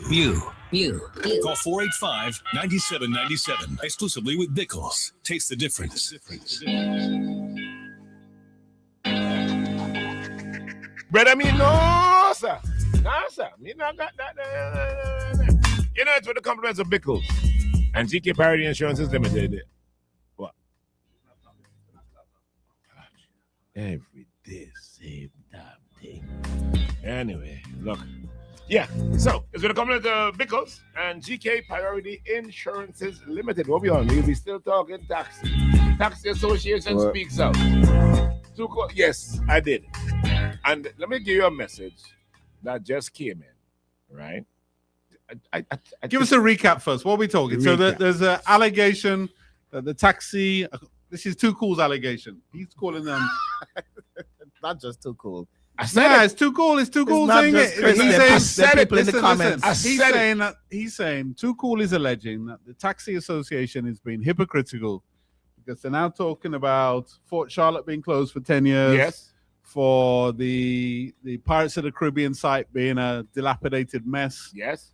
You. Call 485-9797. Exclusively with Bickles. Taste the difference. Brother, me no, sir. No, sir. Me not got that. You know, it's with the compliments of Bickles and GK Parity Insurances Limited. What? Every day, same damn thing. Anyway, look. Yeah, so it's with the compliments of Bickles and GK Priority Insurances Limited. What we on? We'll be still talking taxi. Taxi Association speaks out. Yes, I did. And let me give you a message that just came in, right? I give us a recap first. What are we talking? So there's an allegation that the taxi. This is Too Cool's allegation. He's calling them not just Too Cool. It's Too Cool. It's Too Cool saying it. He's saying Too Cool is alleging that the Taxi Association is being hypocritical because they're now talking about Fort Charlotte being closed for 10 years. Yes. For the Pirates of the Caribbean site being a dilapidated mess. Yes.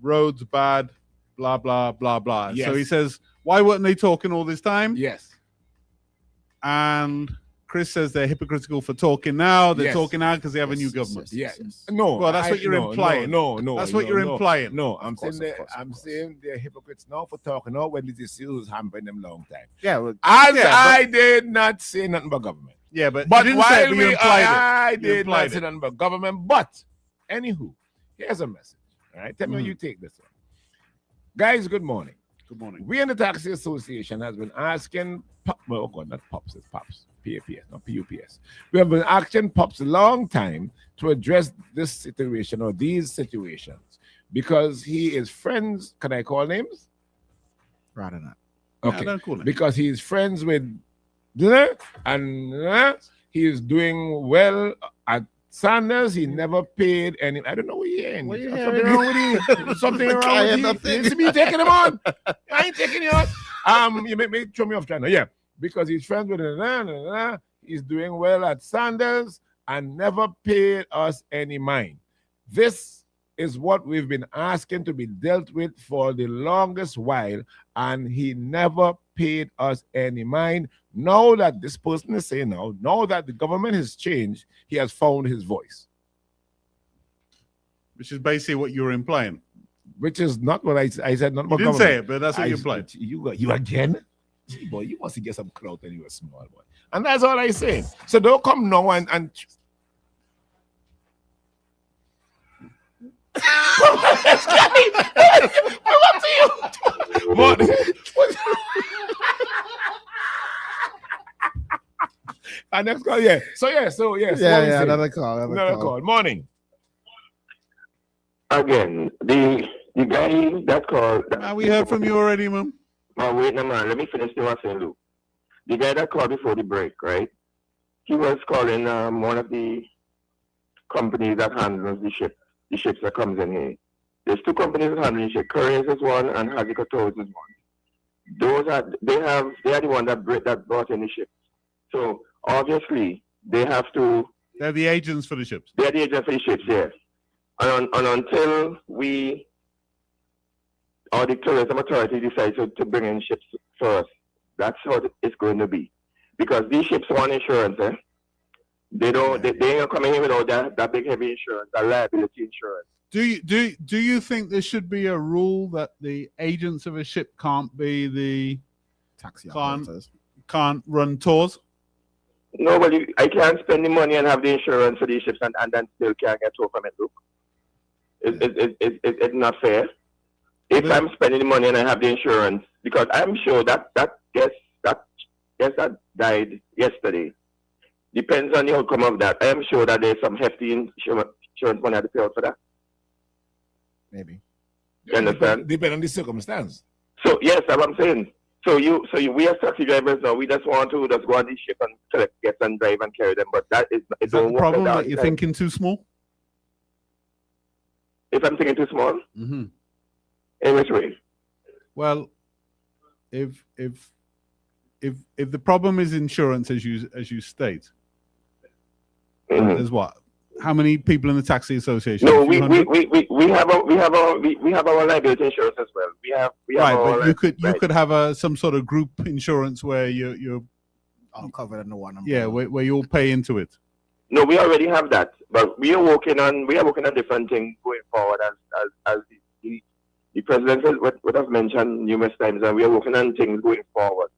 Roads bad, blah, blah, blah, blah. Yes. So he says, why weren't they talking all this time? Yes. And Chris says they're hypocritical for talking now. They're talking now because they have a new government. Yes. No. Well, that's what you're implying. No. That's what you're implying. No, I'm saying they're hypocrites now for talking now when this issue is hampering them long time. Yeah. Well, I did not say nothing about government. Yeah, but while you implied it. I did not say nothing about government. But anywho, here's a message. All right, tell me how you take this one. Guys, good morning. Good morning. We in the Taxi Association has been asking, not Pops, it's Pops, PAPS, not PUPS. We have been asking Pops a long time to address this situation or these situations because he is friends. Can I call names? Rather not. Okay, don't call him. Because he's friends with and he is doing well at Sanders. He never paid any. I don't know what you're in. Something wrong with you. Something wrong with you. You see me taking him on. I ain't taking you on. You make me throw me off channel. Yeah, because he's friends with he's doing well at Sanders and never paid us any mind. This is what we've been asking to be dealt with for the longest while, and he never paid us any mind. Now that this person is saying now that the government has changed, he has found his voice. Which is basically what you were implying. Which is not what I said. Not about you didn't government. say it, but that's what you implied. You again? Gee, boy, you must get some clout when you were small, boy. And that's all I say. So don't come now and what to you? Next call, yeah. So another call. Morning. Again, the guy that called. We heard from you already, Mom. Oh, wait, no, man. Let me finish the one saying, Luke. The guy that called before the break, right? He was calling one of the companies that handles the ships that comes in here. There's two companies that handle the ship. Couriers is one, and Hazikotos is one. They are the one that brought in the ships. So obviously they have to. They're the agents for the ships. They're the agents for the ships, yes. And until we or the tourism authority decides to bring in ships for us, that's how it's going to be. Because these ships want insurance, They ain't coming in without that big heavy insurance, that liability insurance. Do you think there should be a rule that the agents of a ship can't be the taxi operators? Can't run tours? No, but I can't spend the money and have the insurance for these ships and then still can't get tour from it. Look, it's not fair. If I'm spending the money and I have the insurance, because I'm sure that guest that died yesterday. Depends on the outcome of that. I am sure that there's some hefty insurance money to pay out for that. Maybe. You understand? Depend on the circumstance. So yes, that's what I'm saying. So we as taxi drivers now, we just want to just go on this ship and collect guests and drive and carry them. But that is that the problem that you're thinking too small? If I'm thinking too small? Mm-hmm. In which way? Well, if the problem is insurance, as you state, there's what How many people in the taxi association? No, we have our liability insurance as well. We have right, our but you could have some sort of group insurance where you're all covered under one umbrella. Yeah, where you'll pay into it. No, we already have that, but we are working on different things going forward as the president would have mentioned numerous times, and we are working on things going forward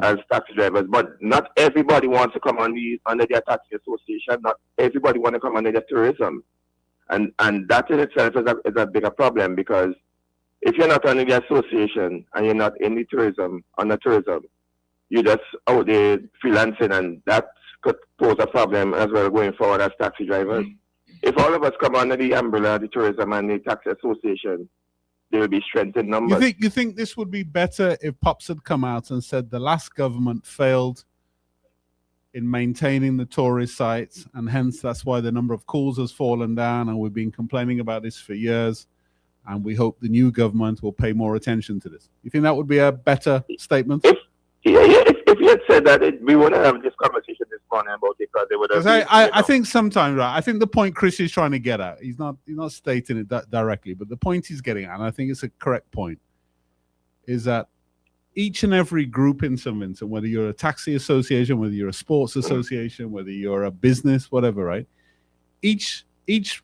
as taxi drivers. But not everybody wants to come under their taxi association. Not everybody wants to come under the tourism, and that in itself is a bigger problem, because if you're not under the association and you're not in the tourism, you're just out there freelancing, and that could pose a problem as well going forward as taxi drivers. If all of us come under the umbrella of the tourism and the taxi association, there will be strength in numbers. You think this would be better if Pops had come out and said the last government failed in maintaining the tourist sites, and hence that's why the number of calls has fallen down, and we've been complaining about this for years, and we hope the new government will pay more attention to this? You think that would be a better statement? If you had said that, we wouldn't have this conversation this morning about it, because they would have. I think sometimes, right? I think the point Chris is trying to get at, he's not stating it directly, but the point he's getting at, and I think it's a correct point, is that each and every group in St. Vincent, whether you're a taxi association, whether you're a sports association, whether you're a business, whatever, right? Each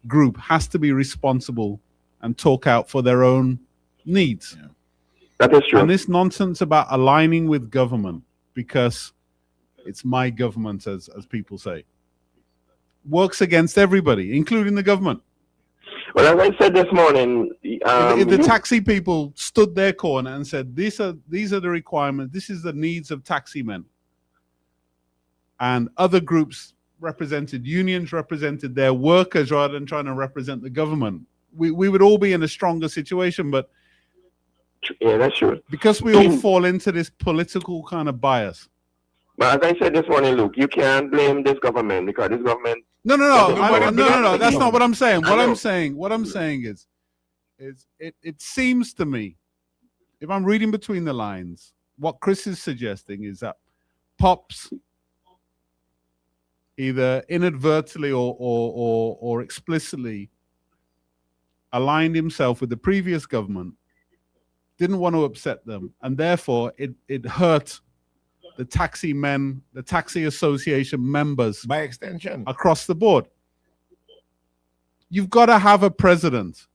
group has to be responsible and talk out for their own needs. Yeah. That is true. And this nonsense about aligning with government because it's my government, as people say, works against everybody, including the government. Well, as I said this morning, if the taxi people stood their corner and said, these are the requirements, this is the needs of taxi men, and other groups represented, unions represented their workers rather than trying to represent the government, we would all be in a stronger situation. But yeah, that's true. Because we all fall into this political kind of bias. But as I said this morning, Luke, you can't blame this government, because this government. No. That's not what I'm saying. What I'm saying is it seems to me, if I'm reading between the lines, what Chris is suggesting is that Pops either inadvertently or explicitly aligned himself with the previous government, didn't want to upset them, and therefore it hurt the taxi men, the taxi association members by extension across the board. You've got to have a president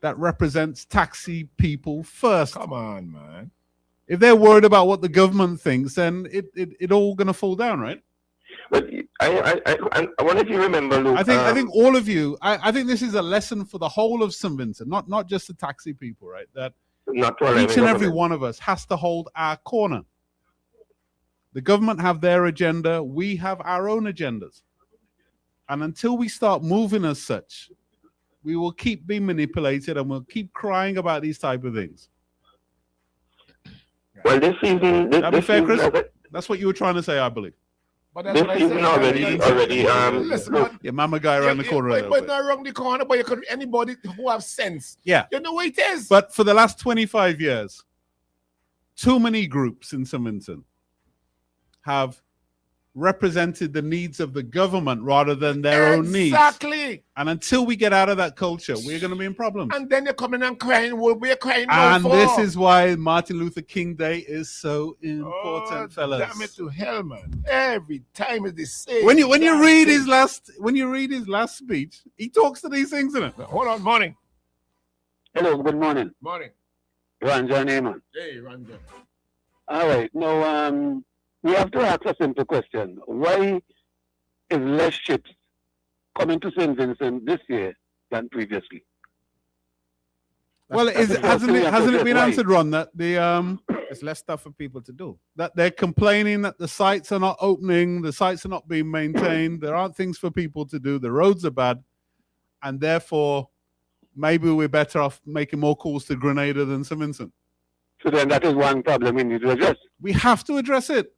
that represents taxi people first. Come on, man. If they're worried about what the government thinks, then it all going to fall down, right? But I wonder if you remember, Luke. I think all of you. I think this is a lesson for the whole of St. Vincent, not just the taxi people, right? That each and every one of us has to hold our corner. The government have their agenda. We have our own agendas. And until we start moving as such, we will keep being manipulated, and we'll keep crying about these type of things. Well, this season... That'd be fair, Chris? That's what you were trying to say, I believe. But that's this season already. Listen, man, yeah, mama guy around the corner. But not around the corner, but you could anybody who have sense. Yeah. You know what it is. But for the last 25 years, too many groups in St. Vincent have represented the needs of the government rather than their own needs. Exactly. And until we get out of that culture, we're going to be in problems. And then you're coming and crying. We're crying. And this is why Martin Luther King Day is so important, fellas. Damn it to hell, man! Every time it's the same. When you read his last speech, he talks to these things in it. Hold on, morning. Hello, good morning. Morning. Ranjan Neyman. Hey, Ranjan. All right. Now, we have to ask a simple question. Why is less ships coming to St. Vincent this year than previously? Well, hasn't it been answered, Ron, that there's less stuff for people to do? That they're complaining that the sites are not opening, the sites are not being maintained, there aren't things for people to do, the roads are bad, and therefore maybe we're better off making more calls to Grenada than St. Vincent. So then that is one problem we need to address. We have to address it.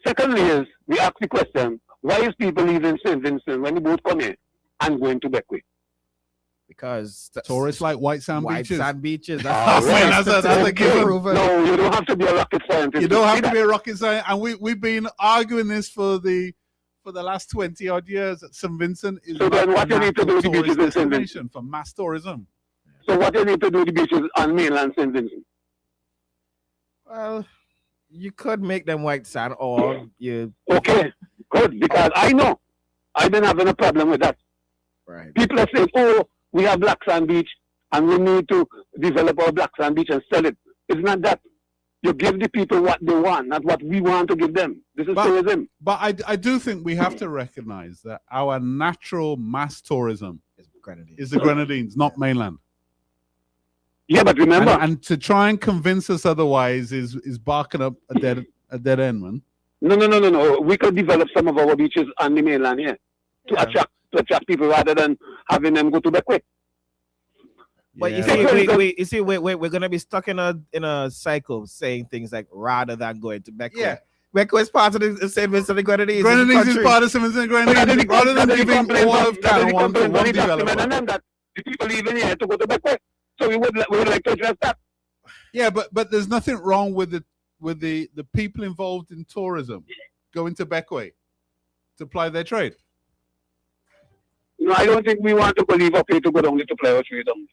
Secondly is, we ask the question, why is people leaving St. Vincent when the boat come in and going to Beckwith? Because tourists like white sand beaches. That's a given. No, you don't have to be a rocket scientist. You don't have to be a rocket scientist. And we've been arguing this for for the last 20 odd years. St. Vincent is So not then what a you need to do natural with the beaches tourist in St. Vincent? destination for mass tourism. So what you need to do with the beaches on mainland St. Vincent? Well, you could make them white sand, or you. Okay, good, because I know I've been having a problem with that. Right. People are saying, oh, we have black sand beach and we need to develop our black sand beach and sell it. It's not that. You give the people what they want, not what we want to give them. This is tourism. But I do think we have to recognize that our natural mass tourism is the Grenadines, not mainland. Yeah, but remember. And to try and convince us otherwise is barking up a dead end, man. No. We could develop some of our beaches on the mainland here to attract people rather than having them go to Beckwith. But you see, we're gonna be stuck in a cycle saying things like rather than going to Beckwith. Yeah. Beckwith is part of the St. Vincent and Grenadines. Grenadines is part of St. Vincent and Grenadines. Rather than giving all of Canada one developer. That the people leaving here to go to Beckwith. So we would like to address that. Yeah, but there's nothing wrong with the people involved in tourism going to Beckwith to ply their trade. No, I don't think we want to leave up here to go down to play our trade down.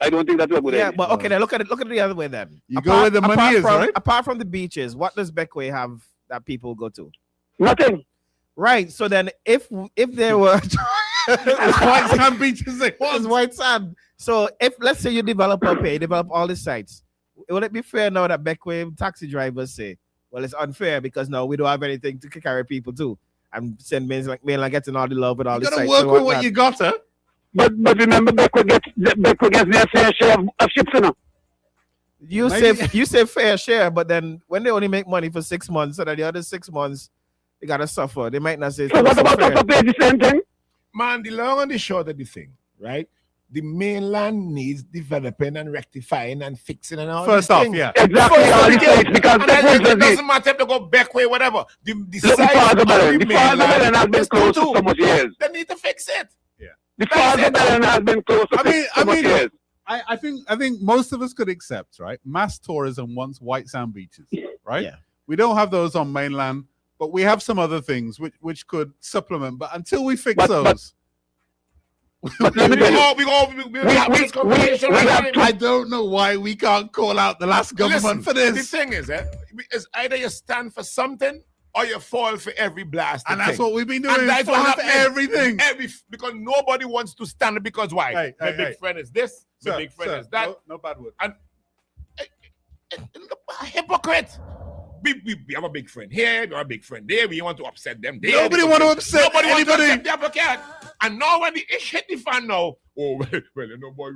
I don't think that's a good idea. Yeah, but okay, then look at it the other way then. You go where the money is, right? Apart from the beaches, what does Beckwith have that people go to? Nothing. Right. So then if there were white sand beaches, it's white sand. So if let's say you develop all the sites, would it be fair now that Beckwith taxi drivers say, well, it's unfair because now we don't have anything to carry people to? And St. Vincent like getting all the love with all the sites. You gotta work with what you got, huh? But remember, Beckwith gets their fair share of ships, you know. You say fair share, but then when they only make money for 6 months, so that the other 6 months they gotta suffer. They might not say. So what about us to pay the same thing? Man, the long and the short of the thing, right? The mainland needs developing and rectifying and fixing and all. First off, yeah, exactly. All the sites, because it doesn't matter if they go back way, whatever. The Father Island has been closed for so much years. They need to fix it. The Father Island has been closed for so much years. I think most of us could accept, right? Mass tourism wants white sand beaches, right? Yeah. We don't have those on mainland, but we have some other things which could supplement. But until we fix those. But let me tell you, I don't know why we can't call out the last government for this. The thing is, it's either you stand for something or you fall for every blast. And that's what we've been doing. That's what happened. Everything. Because nobody wants to stand because why? My big friend is this, my big friend is that. No bad word. And hypocrite. We have a big friend here, we have a big friend there. We want to upset them there. Nobody want to upset anybody. Want to upset the advocate. And now when the ish hit the fan now, well, you know, boy,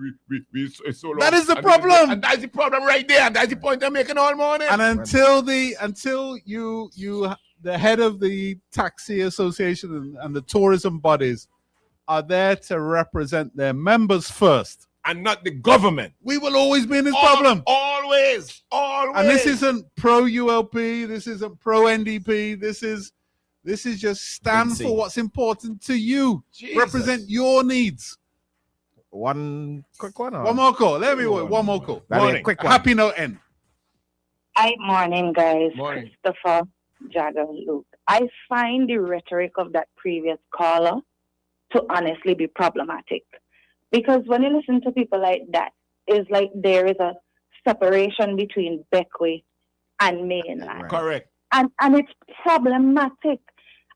we so long. That is the problem. And that's the problem right there. And that's the point I'm making all morning. And until you the head of the taxi association and the tourism bodies are there to represent their members first. And not the government. We will always be in this problem. Always. And this isn't pro ULP. This isn't pro NDP. This is just stand for what's important to you. Jesus. Represent your needs. One quick one. One more call. Let me wait. One more call. Morning. Quick one. Happy note end. Hi, morning, guys. Morning. Christopher, Jagger, Luke. I find the rhetoric of that previous caller to honestly be problematic. Because when you listen to people like that, it's like there is a separation between Beckwith and mainland. Right. Correct. And it's problematic.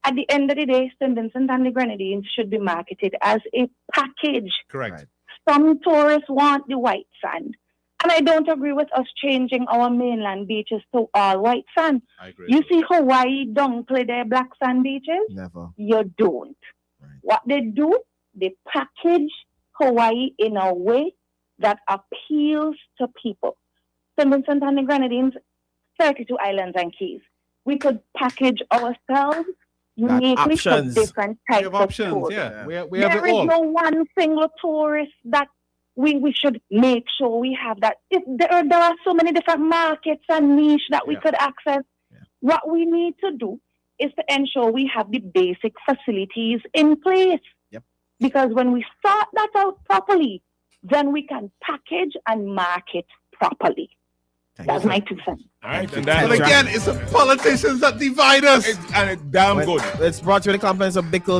At the end of the day, St. Vincent and the Grenadines should be marketed as a package. Correct. Right. Some tourists want the white sand. And I don't agree with us changing our mainland beaches to all white sand. I agree. You see Hawaii downplay their black sand beaches? Never. You don't. Right. What they do, they package Hawaii in a way that appeals to people. St. Vincent and the Grenadines, 32 islands and keys. We could package ourselves uniquely for different types of tourists. Yeah. We have it all. There is no one single tourist that we should make sure we have that. There are so many different markets and niche that we could access. Yeah. What we need to do is to ensure we have the basic facilities in place. Because when we sort that out properly, then we can package and market properly. That's my 2 cents. All right, and But again, it's the politicians that divide us. and it's damn good. It's brought to you the compliments of Bickles.